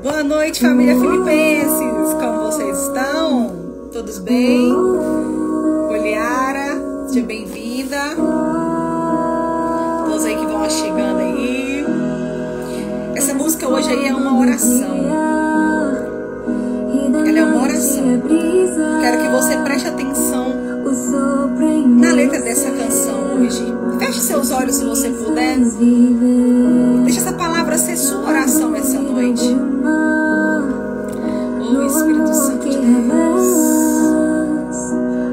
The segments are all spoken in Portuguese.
Boa noite, família Filipenses. Como vocês estão? Todos bem? Oliara, seja bem-vinda. Todos aí que vão chegando aí. Essa música hoje aí é uma oração. Ela é uma oração. Quero que você preste atenção na letra dessa canção hoje. Feche seus olhos se você puder. Deixa essa palavra ser sua oração essa noite. Oh, Espírito Santo de Deus,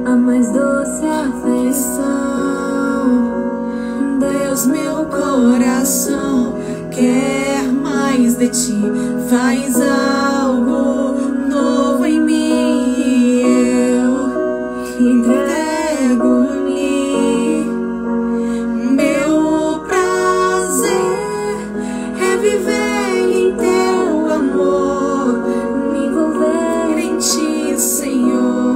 a mais doce afeição. Deus, meu coração quer mais de ti. Faz algo novo em mim e eu entrego-lhe. Meu prazer é viver em teu amor, me envolver em ti, Senhor.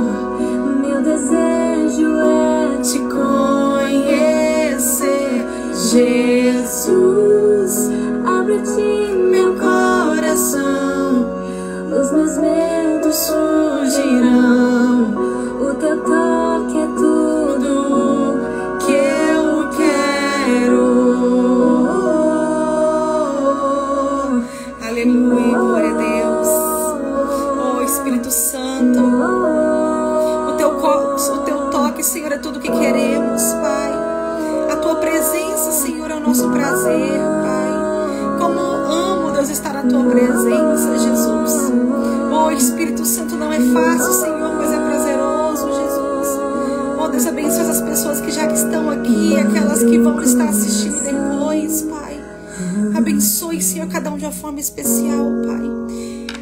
Meu desejo é te conhecer, Jesus. Abre-te meu coração, os meus medos fugirão. O teu toque é tudo que eu quero. aleluia, glória a Deus. Oh, Espírito Santo, o teu toque, Senhor, é tudo que queremos, Pai. A tua presença, Senhor, é o nosso prazer, Pai. Como amo, Deus, estar na tua presença, Jesus. Oh, Espírito Santo, não é fácil, Senhor, mas é prazeroso, Jesus. Oh, Deus, abençoe as pessoas que já estão aqui, aquelas que vão estar assistindo depois, Pai. Abençoe, Senhor, cada um de uma forma especial, Pai.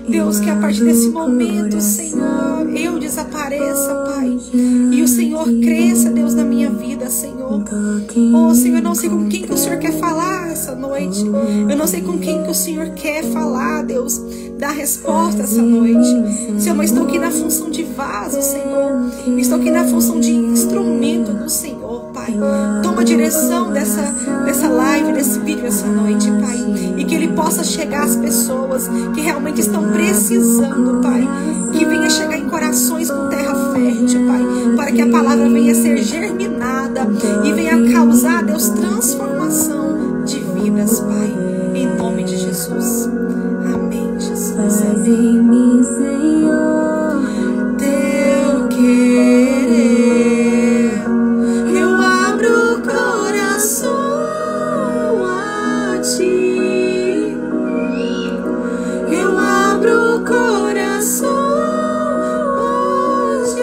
Deus, que a partir desse momento, Senhor, eu desapareça, Pai, e o Senhor cresça, Deus, na minha vida, Senhor. Oh, Senhor, eu não sei com quem que o Senhor quer falar essa noite. Eu não sei com quem que o Senhor quer falar, Deus, dar resposta essa noite. Senhor, mas estou aqui na função de vaso, Senhor. Estou aqui na função de instrumento do Senhor, Pai. Toma a direção dessa live, desse vídeo essa noite, Pai. E que ele possa chegar às pessoas que realmente estão precisando, Pai. Que venha chegar em corações com terra fértil, Pai. Para que a palavra venha ser germinada e venha causar, Deus, transformação de vidas, Pai. Em nome de Jesus. Amém, Jesus. Faz em mim, Senhor, Teu querer. eu abro o coração a ti. Eu abro o coração hoje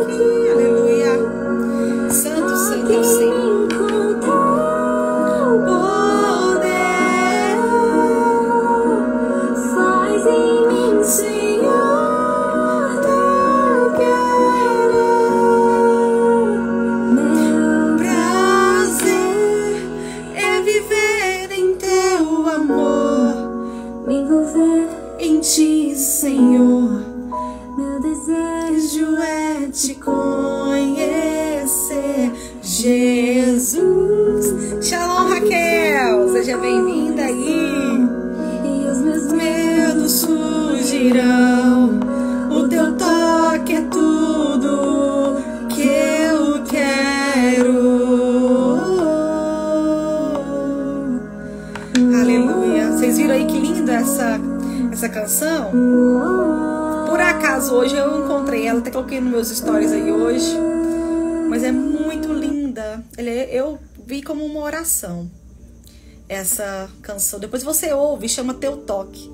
aqui. Aleluia. Santo, santo é o Senhor. Poder faz em mim, Senhor, teu querer. Meu Prazer é viver em teu amor, me envolver em ti, Senhor. meu desejo Desejo é te conhecer, Jesus. Shalom, Raquel. Seja bem-vinda aí. e os meus Medos fugirão. O teu toque é tudo que eu quero. Aleluia. Vocês viram aí que linda essa canção? Por acaso hoje eu encontrei ela, até coloquei nos meus stories aí hoje. Mas é muito linda. Eu vi como uma oração essa canção. Depois você ouve, chama Teu Toque.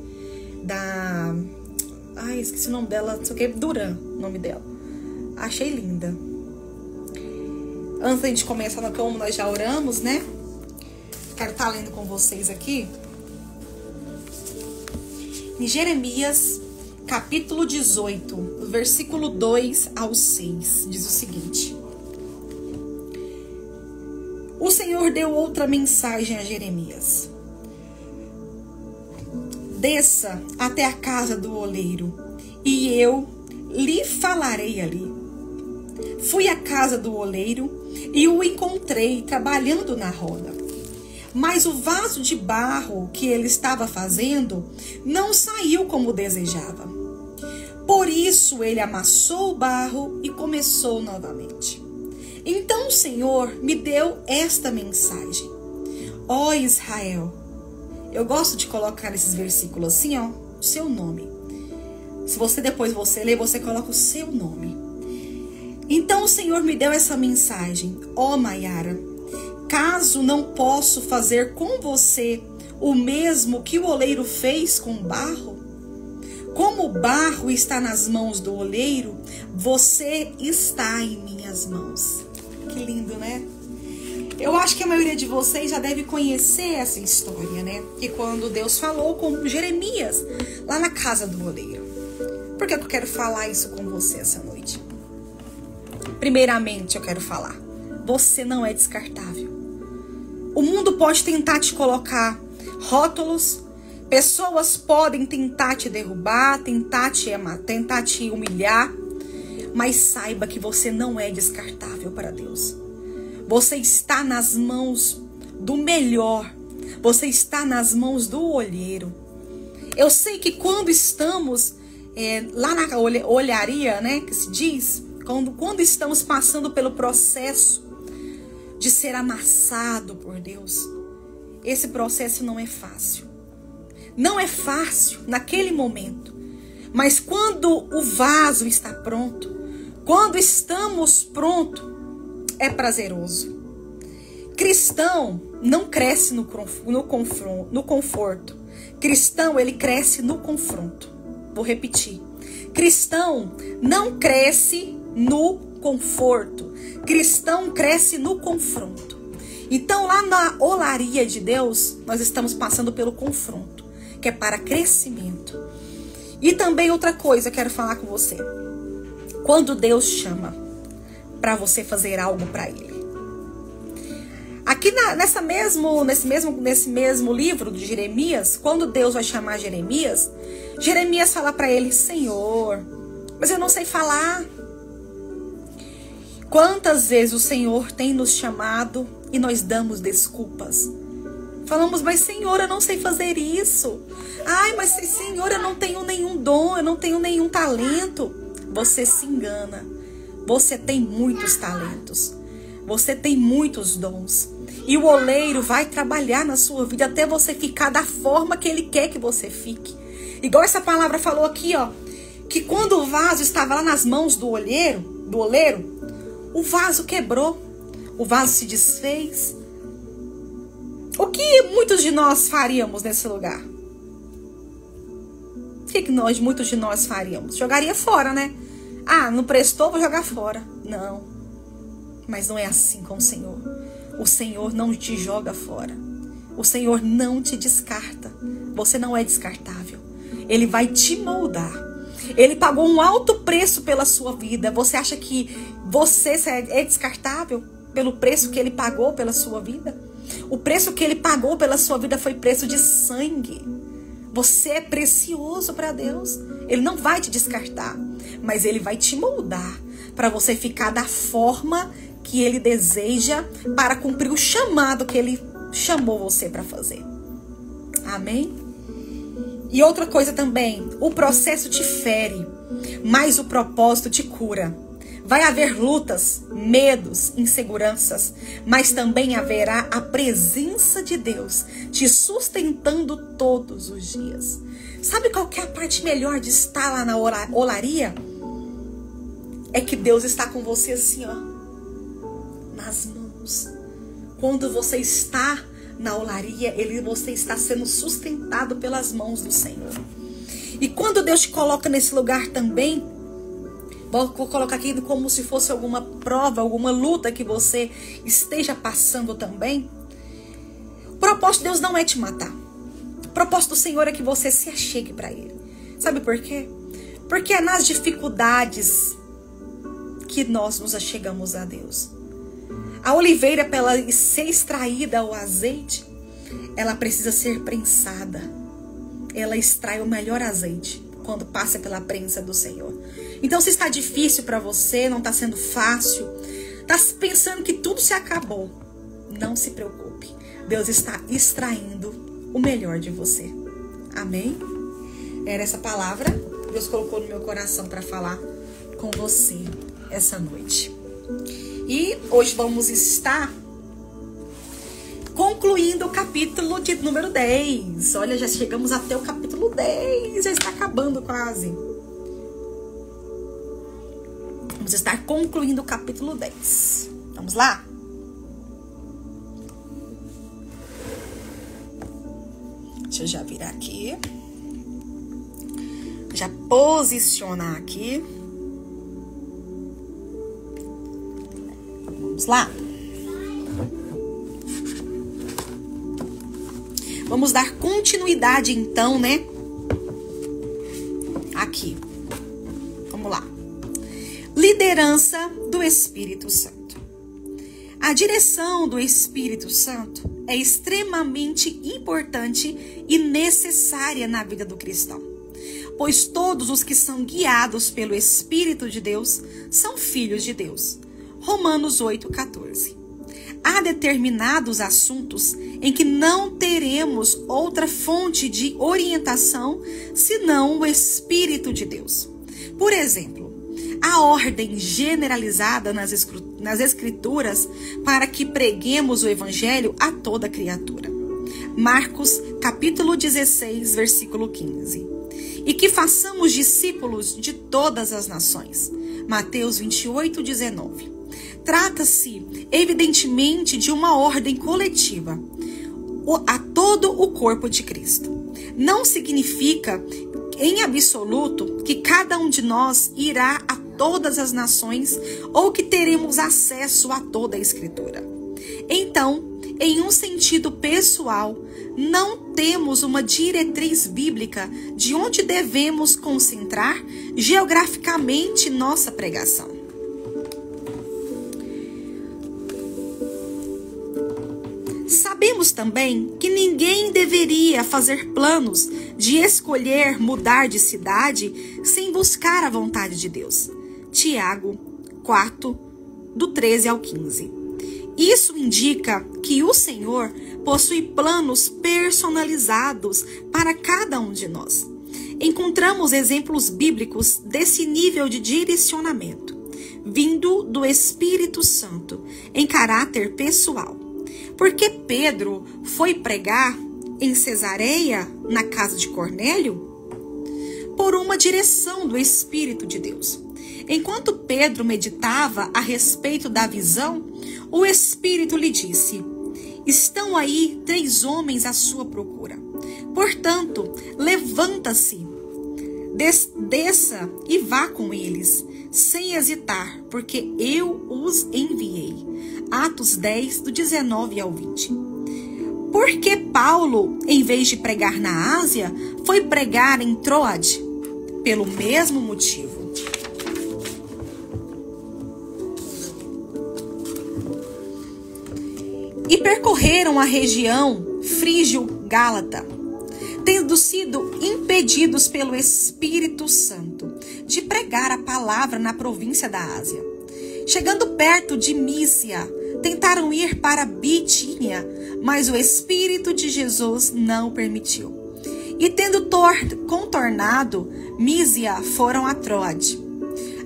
Ai, esqueci o nome dela, não sei o que, Duran, o nome dela. Achei linda. Antes da gente começar, como nós já oramos, né? Quero estar lendo com vocês aqui. Em Jeremias, capítulo 18, versículo 2 ao 6, diz o seguinte: O Senhor deu outra mensagem a Jeremias: Desça até a casa do oleiro, e eu lhe falarei ali. Fui à casa do oleiro e o encontrei trabalhando na roda. Mas o vaso de barro que ele estava fazendo não saiu como desejava. Por isso ele amassou o barro e começou novamente. Então o Senhor me deu esta mensagem. Ó Israel, eu gosto de colocar esses versículos assim, ó, o seu nome. Se você depois ler, você coloca o seu nome. Então o Senhor me deu essa mensagem. Ó Maiara, caso não posso fazer com você o mesmo que o oleiro fez com o barro, como o barro está nas mãos do oleiro, você está em minhas mãos. Que lindo, né? Eu acho que a maioria de vocês já deve conhecer essa história, né? Que quando Deus falou com Jeremias, lá na casa do oleiro. Por que eu quero falar isso com você essa noite? Primeiramente, eu quero falar. Você não é descartável. O mundo pode tentar te colocar rótulos. Pessoas podem tentar te derrubar, tentar te humilhar. Mas saiba que você não é descartável para Deus. Você está nas mãos do melhor. Você está nas mãos do olheiro. Eu sei que quando estamos lá na olharia, né, que se diz, quando estamos passando pelo processo de ser amassado por Deus, esse processo não é fácil. Não é fácil naquele momento. Mas quando o vaso está pronto, quando estamos prontos, é prazeroso. Cristão não cresce no conforto. Cristão, ele cresce no confronto. Vou repetir. Cristão não cresce no conforto. Cristão cresce no confronto. Então, lá na olaria de Deus, nós estamos passando pelo confronto, que é para crescimento. E também outra coisa, eu quero falar com você. Quando Deus chama para você fazer algo para Ele. Aqui nesse mesmo livro de Jeremias, quando Deus vai chamar Jeremias, Jeremias fala para ele: Senhor, mas eu não sei falar. Quantas vezes o Senhor tem nos chamado e nós damos desculpas? Falamos: mas Senhor, eu não sei fazer isso. Ai, mas Senhor, eu não tenho nenhum dom, eu não tenho nenhum talento. Você se engana. Você tem muitos talentos. Você tem muitos dons. E o oleiro vai trabalhar na sua vida até você ficar da forma que Ele quer que você fique. Igual essa palavra falou aqui, ó. Que quando o vaso estava lá nas mãos do oleiro, o vaso quebrou. O vaso se desfez. O que muitos de nós faríamos nesse lugar? O que muitos de nós faríamos? Jogaria fora, né? Ah, não prestou, vou jogar fora. Não. Mas não é assim com o Senhor. O Senhor não te joga fora. O Senhor não te descarta. Você não é descartável. Ele vai te moldar. Ele pagou um alto preço pela sua vida. Você acha que você é descartável pelo preço que Ele pagou pela sua vida? O preço que Ele pagou pela sua vida foi preço de sangue. Você é precioso para Deus. Ele não vai te descartar, mas Ele vai te moldar para você ficar da forma que Ele deseja para cumprir o chamado que Ele chamou você para fazer. Amém? E outra coisa também, o processo te fere, mas o propósito te cura. Vai haver lutas, medos, inseguranças, mas também haverá a presença de Deus te sustentando todos os dias. Sabe qual que é a parte melhor de estar lá na olaria? É que Deus está com você assim, ó, nas mãos. Quando você está na olaria, você está sendo sustentado pelas mãos do Senhor. E quando Deus te coloca nesse lugar também, vou colocar aqui como se fosse alguma prova, alguma luta que você esteja passando também. O propósito de Deus não é te matar. O propósito do Senhor é que você se achegue para Ele. Sabe por quê? Porque é nas dificuldades que nós nos achegamos a Deus. A oliveira, para ela ser extraída o azeite, ela precisa ser prensada. Ela extrai o melhor azeite quando passa pela prensa do Senhor. Então, se está difícil para você, não está sendo fácil, está pensando que tudo se acabou, não se preocupe. Deus está extraindo o melhor de você. Amém? Era essa palavra que Deus colocou no meu coração para falar com você essa noite. E hoje vamos estar concluindo o capítulo de número 10. Olha, já chegamos até o capítulo 10. Já está acabando quase. Vamos estar concluindo o capítulo 10. Vamos lá? Deixa eu já virar aqui. Já posicionar aqui. Vamos lá? Vamos dar continuidade então, né? Aqui. Vamos lá. Liderança do Espírito Santo. A direção do Espírito Santo é extremamente importante e necessária na vida do cristão, pois todos os que são guiados pelo Espírito de Deus são filhos de Deus. Romanos 8,14. Há determinados assuntos em que não teremos outra fonte de orientação senão o Espírito de Deus. Por exemplo, a ordem generalizada nas Escrituras para que preguemos o Evangelho a toda criatura. Marcos, capítulo 16, versículo 15. E que façamos discípulos de todas as nações. Mateus 28, 19. Trata-se, evidentemente, de uma ordem coletiva a todo o corpo de Cristo. Não significa, em absoluto, que cada um de nós irá a todas as nações ou que teremos acesso a toda a Escritura. Então, em um sentido pessoal, não temos uma diretriz bíblica de onde devemos concentrar geograficamente nossa pregação. Sabemos também que ninguém deveria fazer planos de escolher mudar de cidade sem buscar a vontade de Deus. Tiago 4, do 13 ao 15. Isso indica que o Senhor possui planos personalizados para cada um de nós. Encontramos exemplos bíblicos desse nível de direcionamento, vindo do Espírito Santo, em caráter pessoal. Porque Pedro foi pregar em Cesareia, na casa de Cornélio, por uma direção do Espírito de Deus. Enquanto Pedro meditava a respeito da visão, o Espírito lhe disse: estão aí 3 homens à sua procura. Portanto, levanta-se, desça e vá com eles, sem hesitar, porque eu os enviei. Atos 10, do 19 ao 20. Porque Paulo, em vez de pregar na Ásia, foi pregar em Troade? Pelo mesmo motivo. E percorreram a região frígio-gálata, tendo sido impedidos pelo Espírito Santo de pregar a palavra na província da Ásia. Chegando perto de Mísia, tentaram ir para Bitínia, mas o Espírito de Jesus não permitiu. E tendo contornado Mísia, foram a Troade.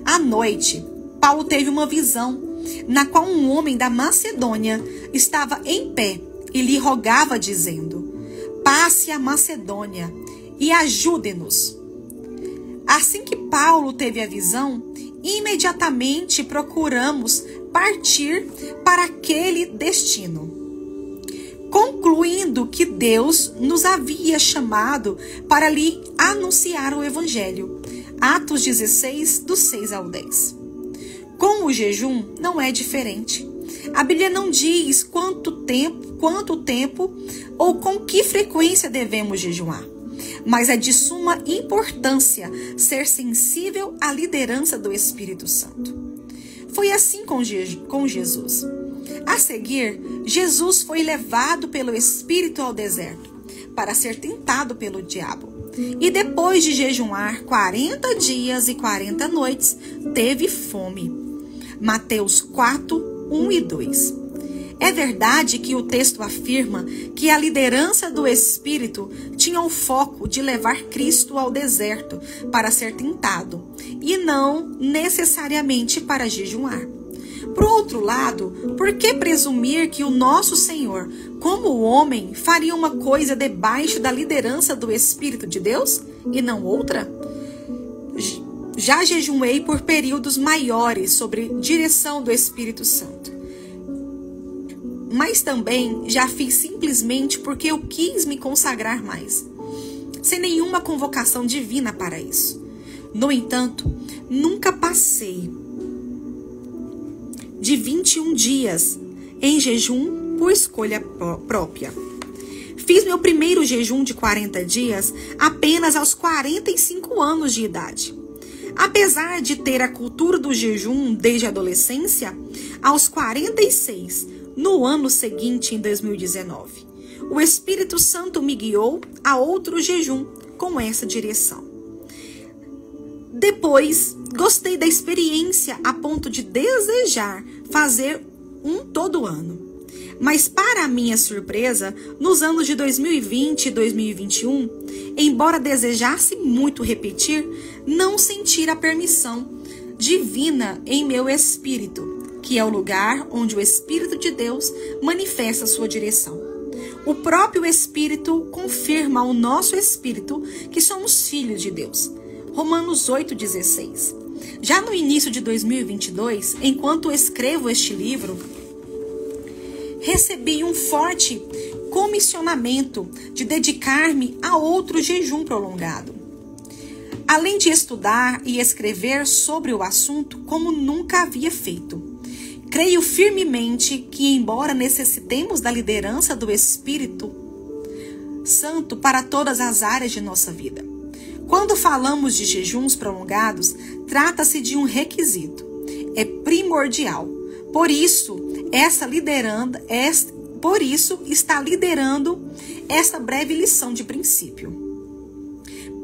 À noite, Paulo teve uma visão, na qual um homem da Macedônia estava em pé e lhe rogava, dizendo: passe a Macedônia e ajude-nos. Assim que Paulo teve a visão, imediatamente procuramos partir para aquele destino, concluindo que Deus nos havia chamado para lhe anunciar o Evangelho. Atos 16, do 6 ao 10. Com o jejum não é diferente. A Bíblia não diz quanto tempo ou com que frequência devemos jejuar, mas é de suma importância ser sensível à liderança do Espírito Santo. Foi assim com Jesus. A seguir, Jesus foi levado pelo Espírito ao deserto para ser tentado pelo diabo. E depois de jejuar 40 dias e 40 noites, teve fome. Mateus 4, 1 e 2. É verdade que o texto afirma que a liderança do Espírito tinha o foco de levar Cristo ao deserto para ser tentado, e não necessariamente para jejuar. Por outro lado, por que presumir que o nosso Senhor, como homem, faria uma coisa debaixo da liderança do Espírito de Deus e não outra? Já jejuei por períodos maiores sob direção do Espírito Santo. Mas também já fiz simplesmente porque eu quis me consagrar mais, sem nenhuma convocação divina para isso. No entanto, nunca passei de 21 dias em jejum por escolha própria. Fiz meu primeiro jejum de 40 dias apenas aos 45 anos de idade. Apesar de ter a cultura do jejum desde a adolescência, aos 46, no ano seguinte, em 2019, o Espírito Santo me guiou a outro jejum com essa direção. Depois, gostei da experiência a ponto de desejar fazer um todo ano. Mas, para minha surpresa, nos anos de 2020 e 2021, embora desejasse muito repetir, não senti a permissão divina em meu espírito, que é o lugar onde o Espírito de Deus manifesta sua direção. O próprio Espírito confirma ao nosso espírito que somos filhos de Deus. Romanos 8,16. Já no início de 2022, enquanto escrevo este livro, recebi um forte comissionamento de dedicar-me a outro jejum prolongado. Além de estudar e escrever sobre o assunto como nunca havia feito, creio firmemente que, embora necessitemos da liderança do Espírito Santo para todas as áreas de nossa vida, quando falamos de jejuns prolongados, trata-se de um requisito. É primordial. Por isso está liderando esta breve lição de princípio.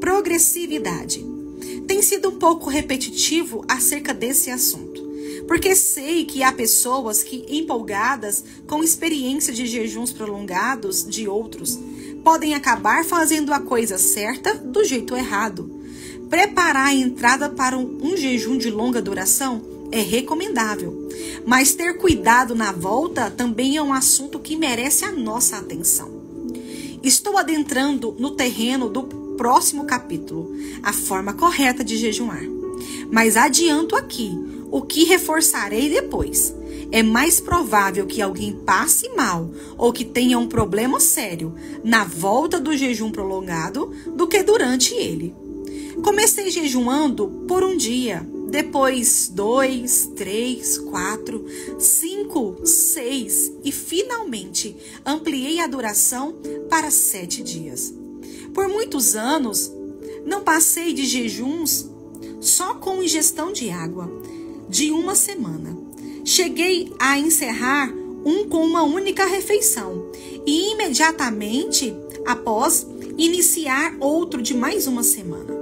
Progressividade. Tem sido um pouco repetitivo acerca desse assunto, porque sei que há pessoas que, empolgadas com experiência de jejuns prolongados de outros, podem acabar fazendo a coisa certa do jeito errado. Preparar a entrada para um jejum de longa duração é recomendável, mas ter cuidado na volta também é um assunto que merece a nossa atenção. Estou adentrando no terreno do próximo capítulo, a forma correta de jejuar, mas adianto aqui o que reforçarei depois. É mais provável que alguém passe mal ou que tenha um problema sério na volta do jejum prolongado do que durante ele. Comecei jejuando por um dia, depois 2, 3, 4, 5, 6 e finalmente ampliei a duração para 7 dias. Por muitos anos, não passei de jejuns só com ingestão de água de uma semana. Cheguei a encerrar um com uma única refeição e imediatamente após iniciar outro de mais uma semana.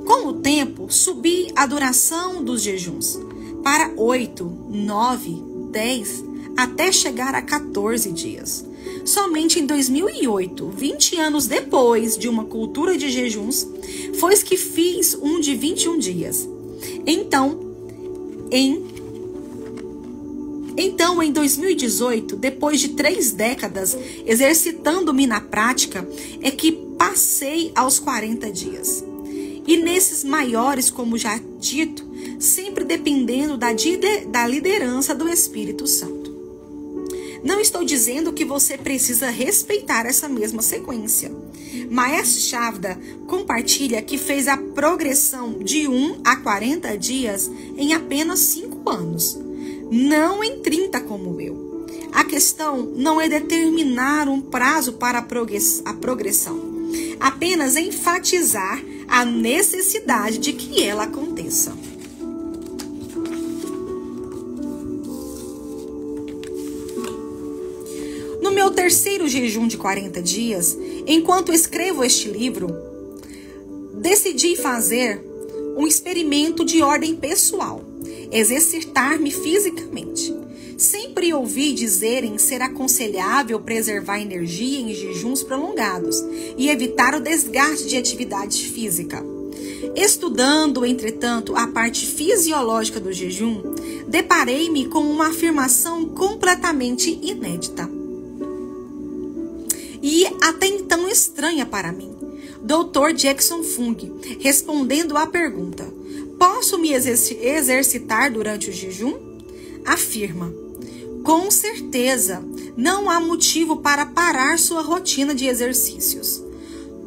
Com o tempo, subi a duração dos jejuns para 8, 9, 10, até chegar a 14 dias. Somente em 2008, 20 anos depois de uma cultura de jejuns, foi que fiz um de 21 dias. Então, em 2018, depois de 3 décadas exercitando-me na prática, é que passei aos 40 dias. E nesses maiores, como já dito, sempre dependendo da liderança do Espírito Santo. Não estou dizendo que você precisa respeitar essa mesma sequência. Maestro Chavda compartilha que fez a progressão de 1 a 40 dias em apenas 5 anos. Não em 30 como eu. A questão não é determinar um prazo para a progressão, apenas enfatizar a necessidade de que ela aconteça. No meu terceiro jejum de 40 dias, enquanto escrevo este livro, decidi fazer um experimento de ordem pessoal, exercitar-me fisicamente. Sempre ouvi dizerem ser aconselhável preservar energia em jejuns prolongados e evitar o desgaste de atividade física. Estudando, entretanto, a parte fisiológica do jejum, deparei-me com uma afirmação completamente inédita e até então estranha para mim. Dr. Jackson Fung, respondendo à pergunta: posso me exercitar durante o jejum? Afirma: com certeza, não há motivo para parar sua rotina de exercícios.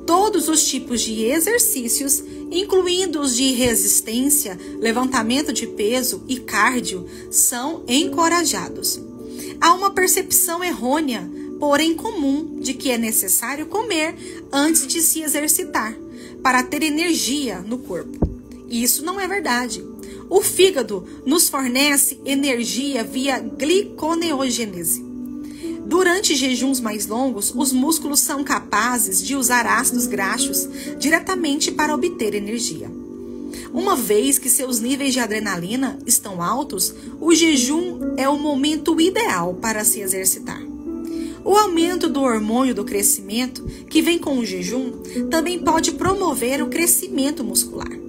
Todos os tipos de exercícios, incluindo os de resistência, levantamento de peso e cardio, são encorajados. Há uma percepção errônea, porém comum, de que é necessário comer antes de se exercitar, para ter energia no corpo. Isso não é verdade. O fígado nos fornece energia via gliconeogênese. Durante jejuns mais longos, os músculos são capazes de usar ácidos graxos diretamente para obter energia. Uma vez que seus níveis de adrenalina estão altos, o jejum é o momento ideal para se exercitar. O aumento do hormônio do crescimento, que vem com o jejum, também pode promover o crescimento muscular.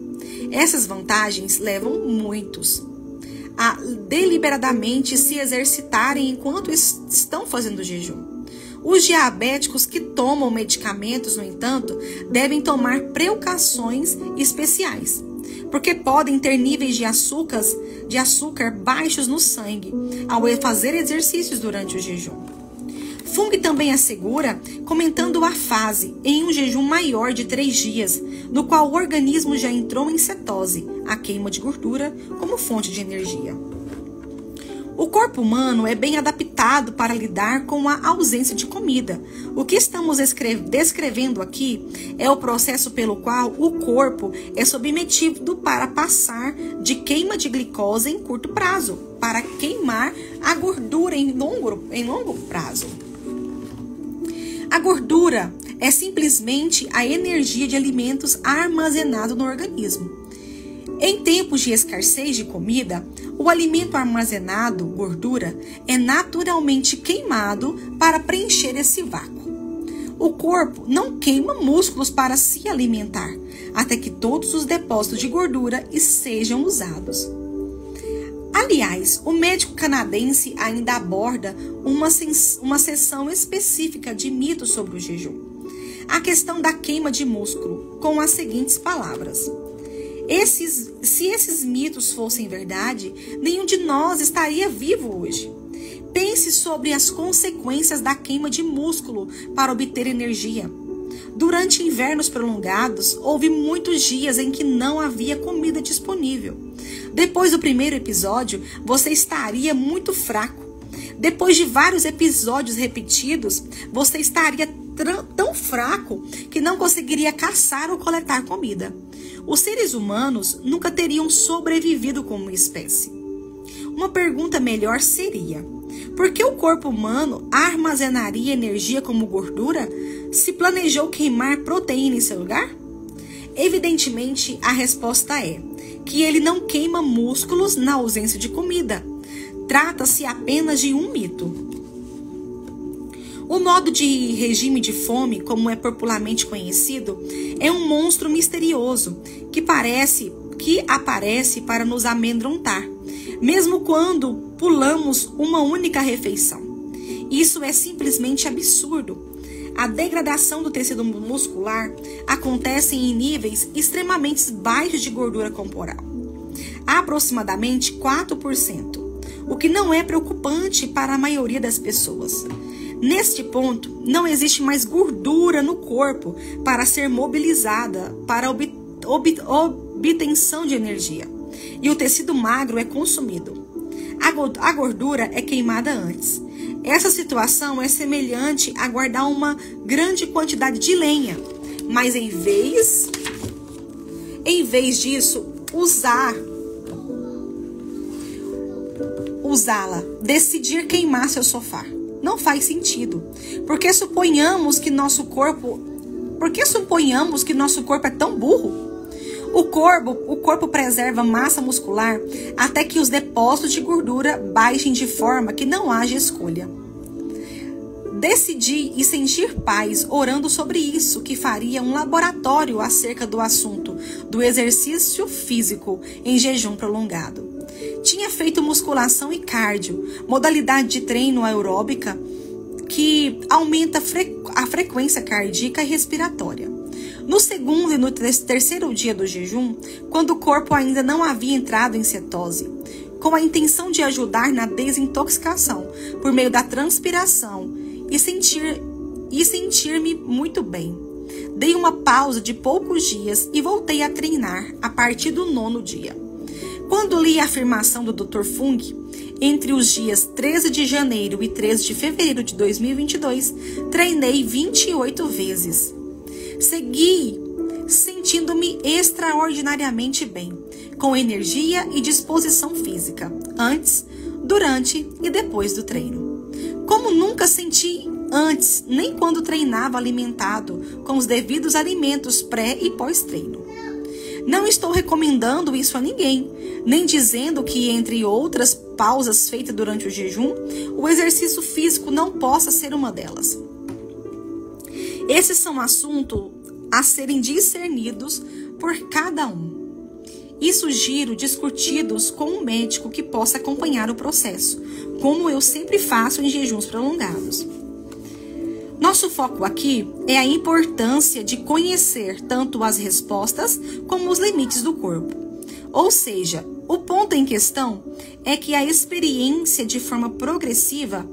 Essas vantagens levam muitos a deliberadamente se exercitarem enquanto estão fazendo jejum. Os diabéticos que tomam medicamentos, no entanto, devem tomar precauções especiais, porque podem ter níveis de açúcar baixos no sangue ao fazer exercícios durante o jejum. Fung também assegura, comentando a fase em um jejum maior de 3 dias, no qual o organismo já entrou em cetose, a queima de gordura, como fonte de energia. O corpo humano é bem adaptado para lidar com a ausência de comida. O que estamos descrevendo aqui é o processo pelo qual o corpo é submetido para passar de queima de glicose em curto prazo, para queimar a gordura em longo prazo. A gordura é simplesmente a energia de alimentos armazenado no organismo. Em tempos de escassez de comida, o alimento armazenado, gordura, é naturalmente queimado para preencher esse vácuo. O corpo não queima músculos para se alimentar, até que todos os depósitos de gordura sejam usados. Aliás, o médico canadense ainda aborda uma seção específica de mitos sobre o jejum. A questão da queima de músculo, com as seguintes palavras: se esses mitos fossem verdade, nenhum de nós estaria vivo hoje. Pense sobre as consequências da queima de músculo para obter energia. Durante invernos prolongados, houve muitos dias em que não havia comida disponível. Depois do primeiro episódio, você estaria muito fraco. Depois de vários episódios repetidos, você estaria tão fraco que não conseguiria caçar ou coletar comida. Os seres humanos nunca teriam sobrevivido como espécie. Uma pergunta melhor seria: por que o corpo humano armazenaria energia como gordura se planejou queimar proteína em seu lugar? Evidentemente, a resposta é que ele não queima músculos na ausência de comida. Trata-se apenas de um mito. O modo de regime de fome, como é popularmente conhecido, é um monstro misterioso que aparece para nos amedrontar, mesmo quando pulamos uma única refeição. Isso é simplesmente absurdo. A degradação do tecido muscular acontece em níveis extremamente baixos de gordura corporal, aproximadamente 4%, o que não é preocupante para a maioria das pessoas. Neste ponto, não existe mais gordura no corpo para ser mobilizada para obtenção de energia, e o tecido magro é consumido. A gordura é queimada antes. Essa situação é semelhante a guardar uma grande quantidade de lenha, mas em vez disso, usá-la, decidir queimar seu sofá. Não faz sentido. Por que suponhamos que nosso corpo é tão burro? O corpo preserva massa muscular até que os depósitos de gordura baixem de forma que não haja escolha. Decidi e sentir paz orando sobre isso, que faria um laboratório acerca do assunto do exercício físico em jejum prolongado. Tinha feito musculação e cardio, modalidade de treino aeróbica que aumenta a frequência cardíaca e respiratória. No segundo e no terceiro dia do jejum, quando o corpo ainda não havia entrado em cetose, com a intenção de ajudar na desintoxicação por meio da transpiração e sentir-me muito bem. Dei uma pausa de poucos dias e voltei a treinar a partir do 9º dia. Quando li a afirmação do Dr. Fung, entre os dias 13 de janeiro e 13 de fevereiro de 2022, treinei 28 vezes. Segui sentindo-me extraordinariamente bem, com energia e disposição física, antes, durante e depois do treino. Como nunca senti antes, nem quando treinava alimentado com os devidos alimentos pré e pós-treino. Não estou recomendando isso a ninguém, nem dizendo que, entre outras pausas feitas durante o jejum, o exercício físico não possa ser uma delas. Esses são assuntos a serem discernidos por cada um. E sugiro discutidos com um médico que possa acompanhar o processo, como eu sempre faço em jejuns prolongados. Nosso foco aqui é a importância de conhecer tanto as respostas como os limites do corpo. Ou seja, o ponto em questão é que a experiência de forma progressiva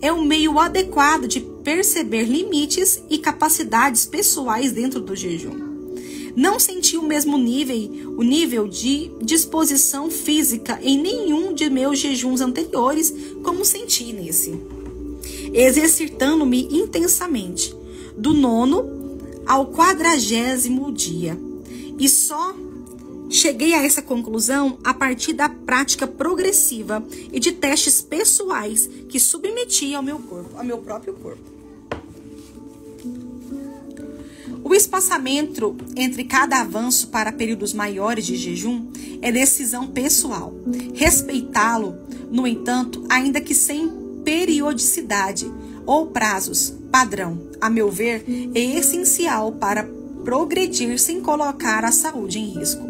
é o meio adequado de perceber limites e capacidades pessoais dentro do jejum. Não senti o mesmo nível de disposição física em nenhum de meus jejuns anteriores como senti nesse. Exercitando-me intensamente, do 9º ao 40º dia. E só cheguei a essa conclusão a partir da prática progressiva e de testes pessoais que submeti ao meu próprio corpo. O espaçamento entre cada avanço para períodos maiores de jejum é decisão pessoal. Respeitá-lo, no entanto, ainda que sem periodicidade ou prazos padrão, a meu ver, é essencial para progredir sem colocar a saúde em risco.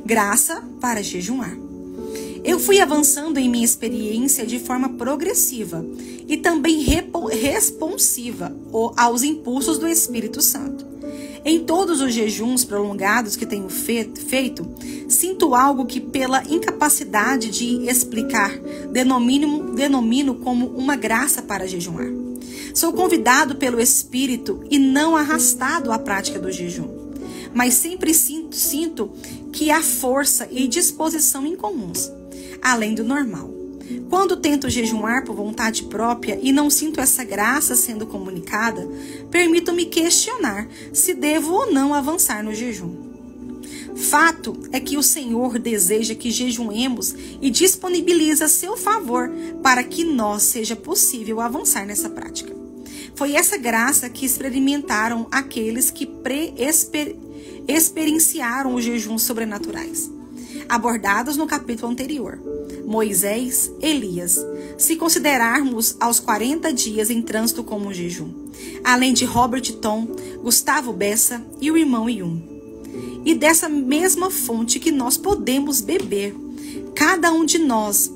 Graça para jejuar. Eu fui avançando em minha experiência de forma progressiva e também responsiva aos impulsos do Espírito Santo. Em todos os jejuns prolongados que tenho feito, sinto algo que, pela incapacidade de explicar, denomino como uma graça para jejuar. Sou convidado pelo Espírito e não arrastado à prática do jejum, mas sempre sinto que há força e disposição incomuns, além do normal. Quando tento jejuar por vontade própria e não sinto essa graça sendo comunicada, permito-me questionar se devo ou não avançar no jejum. Fato é que o Senhor deseja que jejuemos e disponibiliza seu favor para que nós seja possível avançar nessa prática. Foi essa graça que experimentaram aqueles que experienciaram os jejuns sobrenaturais, abordados no capítulo anterior. Moisés, Elias, se considerarmos aos 40 dias em trânsito como um jejum, além de Robert Tom, Gustavo Bessa e o irmão Yun. E dessa mesma fonte que nós podemos beber, cada um de nós,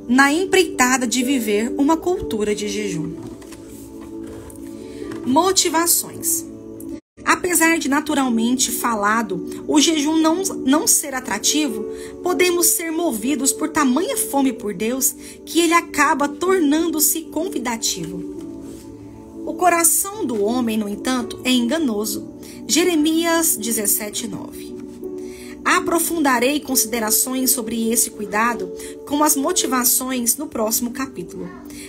na empreitada de viver uma cultura de jejum. Motivações. Apesar de naturalmente falado, o jejum não ser atrativo, podemos ser movidos por tamanha fome por Deus que ele acaba tornando-se convidativo. O coração do homem, no entanto, é enganoso. Jeremias 17:9. Aprofundarei considerações sobre esse cuidado com as motivações no próximo capítulo.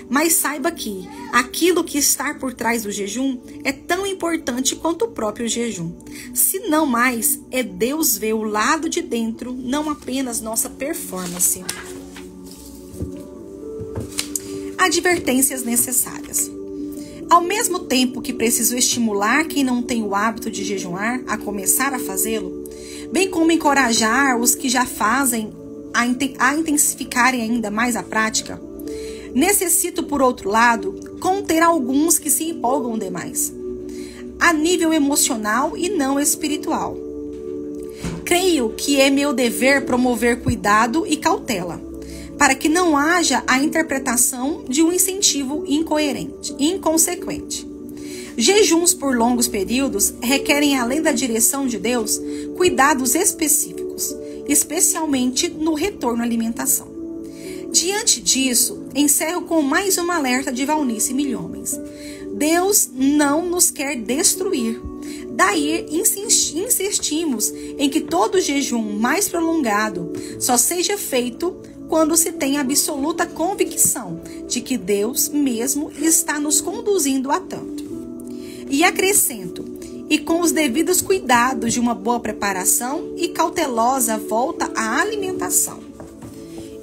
Mas saiba que aquilo que está por trás do jejum é tão importante quanto o próprio jejum. Se não mais, é Deus ver o lado de dentro, não apenas nossa performance. Advertências necessárias. Ao mesmo tempo que preciso estimular quem não tem o hábito de jejuar a começar a fazê-lo, bem como encorajar os que já fazem a intensificarem ainda mais a prática, necessito, por outro lado, conter alguns que se empolgam demais, a nível emocional e não espiritual. Creio que é meu dever promover cuidado e cautela, para que não haja a interpretação de um incentivo inconsequente. Jejuns por longos períodos requerem, além da direção de Deus, cuidados específicos, especialmente no retorno à alimentação. Diante disso, encerro com mais uma alerta de Valnice Milhomens. Deus não nos quer destruir. Daí insistimos em que todo jejum mais prolongado só seja feito quando se tem absoluta convicção de que Deus mesmo está nos conduzindo a tanto. E acrescento, e com os devidos cuidados de uma boa preparação e cautelosa volta à alimentação.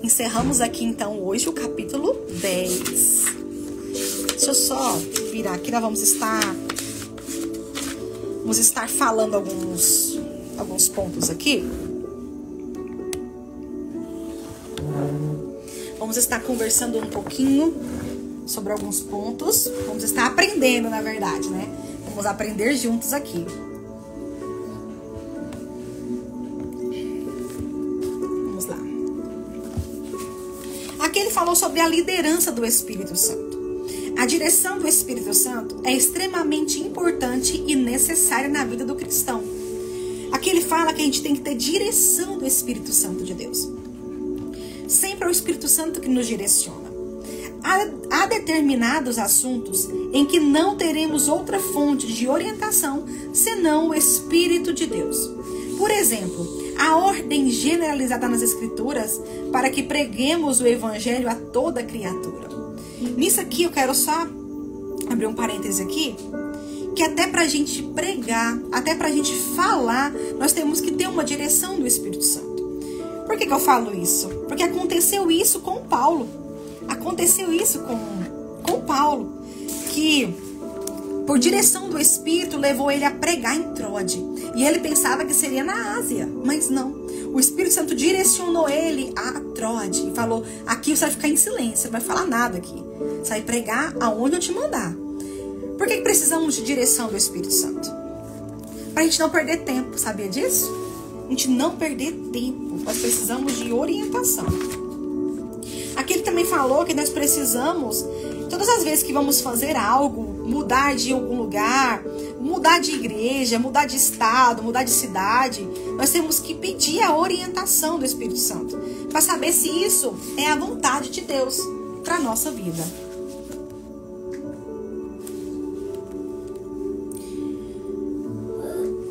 Encerramos aqui então hoje o capítulo 10. Deixa eu só virar aqui, nós vamos estar falando alguns pontos aqui. Vamos estar conversando um pouquinho sobre alguns pontos. Vamos estar aprendendo, na verdade, né? Vamos aprender juntos aqui. Vamos lá. Aqui ele falou sobre a liderança do Espírito Santo. A direção do Espírito Santo é extremamente importante e necessária na vida do cristão. Aqui ele fala que a gente tem que ter direção do Espírito Santo de Deus. Sempre é o Espírito Santo que nos direciona. Há determinados assuntos em que não teremos outra fonte de orientação senão o Espírito de Deus. Por exemplo, a ordem generalizada nas Escrituras para que preguemos o Evangelho a toda criatura. Nisso aqui eu quero só abrir um parêntese aqui, que até pra gente pregar, até pra gente falar, nós temos que ter uma direção do Espírito Santo. Por que eu falo isso? Porque aconteceu isso com Paulo. Aconteceu isso com Paulo, que por direção do Espírito levou ele a pregar em Troade. E ele pensava que seria na Ásia, mas não. O Espírito Santo direcionou ele a Troade e falou, aqui você vai ficar em silêncio, você não vai falar nada aqui. Você vai pregar aonde eu te mandar. Por que precisamos de direção do Espírito Santo? Para a gente não perder tempo, sabia disso? A gente não perder tempo, nós precisamos de orientação. Aqui ele também falou que nós precisamos, todas as vezes que vamos fazer algo, mudar de algum lugar, mudar de igreja, mudar de estado, mudar de cidade, nós temos que pedir a orientação do Espírito Santo, para saber se isso é a vontade de Deus para a nossa vida.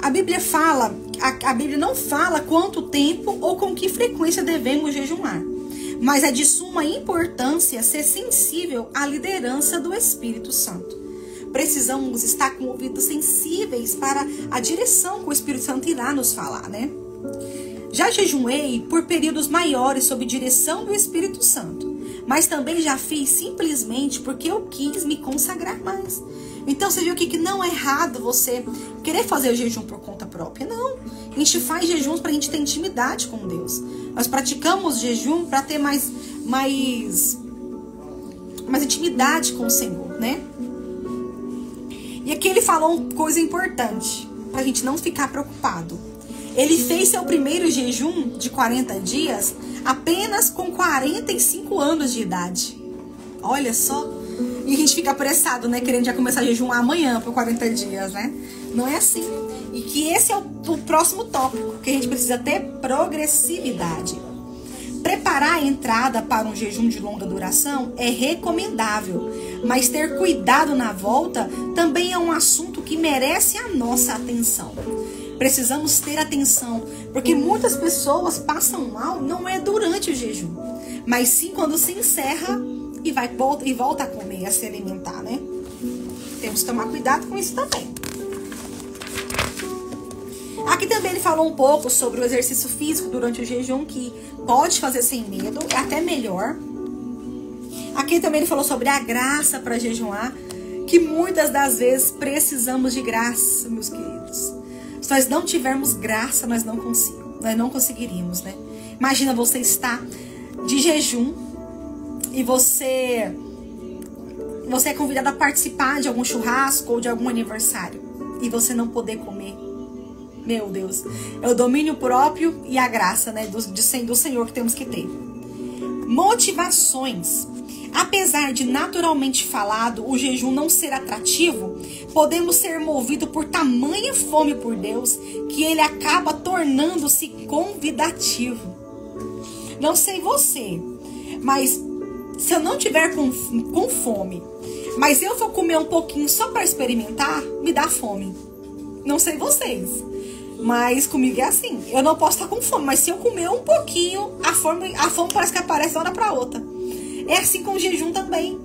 A Bíblia não fala quanto tempo ou com que frequência devemos jejuar, mas é de suma importância ser sensível à liderança do Espírito Santo. Precisamos estar com ouvidos sensíveis para a direção que o Espírito Santo irá nos falar, né? Já jejuei por períodos maiores sob direção do Espírito Santo, mas também já fiz simplesmente porque eu quis me consagrar mais. Então você viu aqui que não é errado você querer fazer o jejum por conta própria, não. A gente faz jejuns para a gente ter intimidade com Deus. Nós praticamos jejum para ter mais intimidade com o Senhor, né? E aqui ele falou uma coisa importante, para a gente não ficar preocupado. Ele fez seu primeiro jejum de 40 dias apenas com 45 anos de idade. Olha só. E a gente fica apressado, né? Querendo já começar a jejuar amanhã por 40 dias, né? Não é assim. E que esse é o próximo tópico, que a gente precisa ter progressividade. Preparar a entrada para um jejum de longa duração é recomendável, mas ter cuidado na volta também é um assunto que merece a nossa atenção. Precisamos ter atenção, porque muitas pessoas passam mal não é durante o jejum, mas sim quando se encerra e volta a comer, a se alimentar, né? Temos que tomar cuidado com isso também. Aqui também ele falou um pouco sobre o exercício físico durante o jejum, que pode fazer sem medo, é até melhor. Aqui também ele falou sobre a graça para jejuar, que muitas das vezes precisamos de graça, meus queridos. Se nós não tivermos graça, nós não conseguiríamos, né? Imagina você estar de jejum e você é convidado a participar de algum churrasco ou de algum aniversário e você não poder comer. Meu Deus, é o domínio próprio e a graça, né, do Senhor que temos que ter. Motivações. Apesar de naturalmente falado o jejum não ser atrativo, podemos ser movidos por tamanha fome por Deus que ele acaba tornando-se convidativo. Não sei você, mas se eu não tiver com fome, mas eu for comer um pouquinho só para experimentar, me dá fome. Não sei vocês, mas comigo é assim. Eu não posso estar com fome, mas se eu comer um pouquinho, a fome parece que aparece de uma hora para outra. É assim com o jejum também.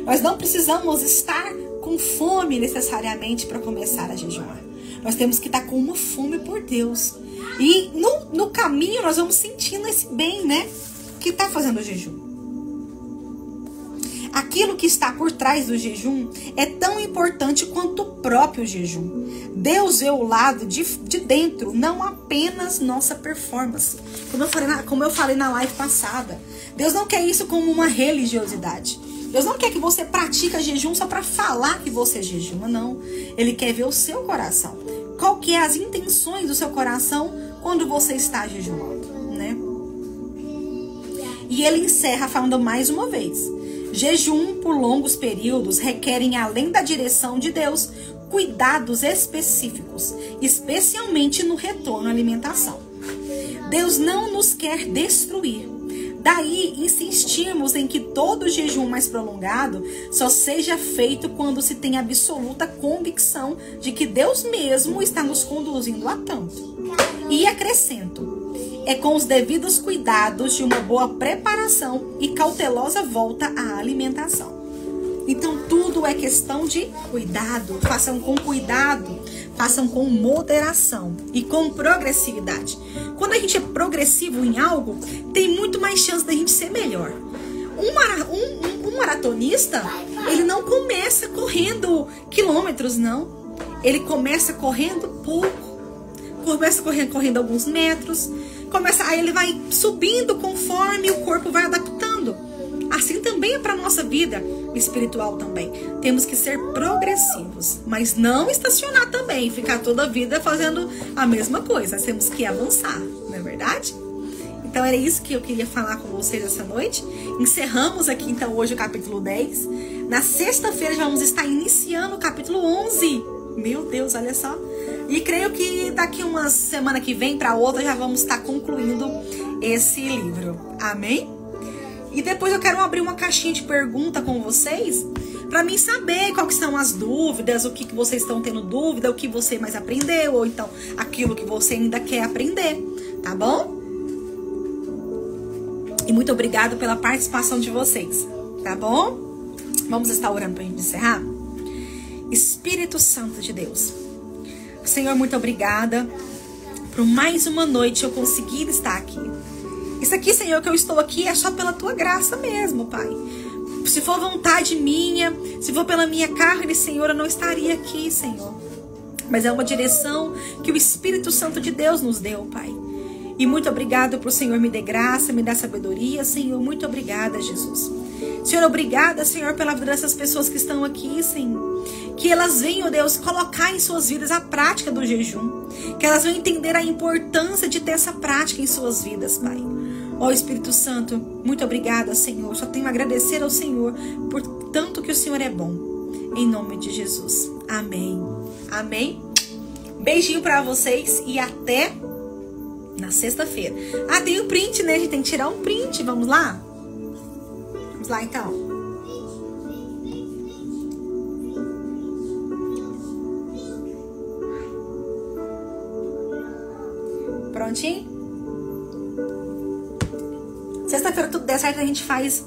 Nós não precisamos estar com fome necessariamente para começar a jejuar. Nós temos que estar com uma fome por Deus. E no caminho nós vamos sentindo esse bem, né? Que está fazendo o jejum. Aquilo que está por trás do jejum é tão importante quanto o próprio jejum. Deus vê o lado de dentro, não apenas nossa performance. Como eu falei na live passada, Deus não quer isso como uma religiosidade. Deus não quer que você pratique jejum só para falar que você jejuma, não. Ele quer ver o seu coração. Qual que é as intenções do seu coração quando você está jejuando, né? E ele encerra falando mais uma vez. Jejum por longos períodos requerem, além da direção de Deus, cuidados específicos, especialmente no retorno à alimentação. Deus não nos quer destruir. Daí, insistirmos em que todo jejum mais prolongado só seja feito quando se tem absoluta convicção de que Deus mesmo está nos conduzindo a tanto. E acrescento, é com os devidos cuidados de uma boa preparação e cautelosa volta à alimentação. Então, tudo é questão de cuidado. Façam com cuidado, façam com moderação e com progressividade. Quando a gente é progressivo em algo, tem muito mais chance da gente ser melhor. Um maratonista, ele não começa correndo quilômetros, não. Ele começa correndo pouco. Começa correndo alguns metros. Aí ele vai subindo conforme o corpo vai adaptando. Assim também é para a nossa vida espiritual também. Temos que ser progressivos, mas não estacionar também, ficar toda a vida fazendo a mesma coisa. Nós temos que avançar, não é verdade? Então era isso que eu queria falar com vocês essa noite. Encerramos aqui então hoje o capítulo 10. Na sexta-feira já vamos estar iniciando o capítulo 11. Meu Deus, olha só. E creio que daqui uma semana que vem para outra já vamos estar concluindo esse livro. Amém? E depois eu quero abrir uma caixinha de pergunta com vocês para mim saber quais são as dúvidas, o que vocês estão tendo dúvida, o que você mais aprendeu, ou então aquilo que você ainda quer aprender, tá bom? E muito obrigado pela participação de vocês, tá bom? Vamos estar orando para a gente encerrar? Espírito Santo de Deus, Senhor, muito obrigada por mais uma noite eu conseguir estar aqui. Isso aqui, Senhor, que eu estou aqui é só pela Tua graça mesmo, Pai. Se for vontade minha, se for pela minha carne, Senhor, eu não estaria aqui, Senhor. Mas é uma direção que o Espírito Santo de Deus nos deu, Pai. E muito obrigada por o Senhor me dar graça, me dar sabedoria, Senhor. Muito obrigada, Jesus. Senhor, obrigada, Senhor, pela vida dessas pessoas que estão aqui, Senhor. Que elas venham, Deus, colocar em suas vidas a prática do jejum. Que elas venham entender a importância de ter essa prática em suas vidas, Pai. Ó Espírito Santo, muito obrigada, Senhor. Só tenho a agradecer ao Senhor por tanto que o Senhor é bom. Em nome de Jesus. Amém. Amém. Beijinho pra vocês e até na sexta-feira. Ah, tem um print, né? A gente tem que tirar um print. Vamos lá? Vamos lá, então. Prontinho? Sexta-feira tudo der certo, a gente faz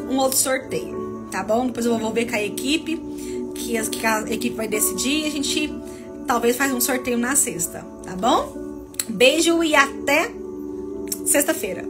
um outro sorteio, tá bom? Depois eu vou ver com a equipe, que a equipe vai decidir e a gente talvez faz um sorteio na sexta, tá bom? Beijo e até sexta-feira.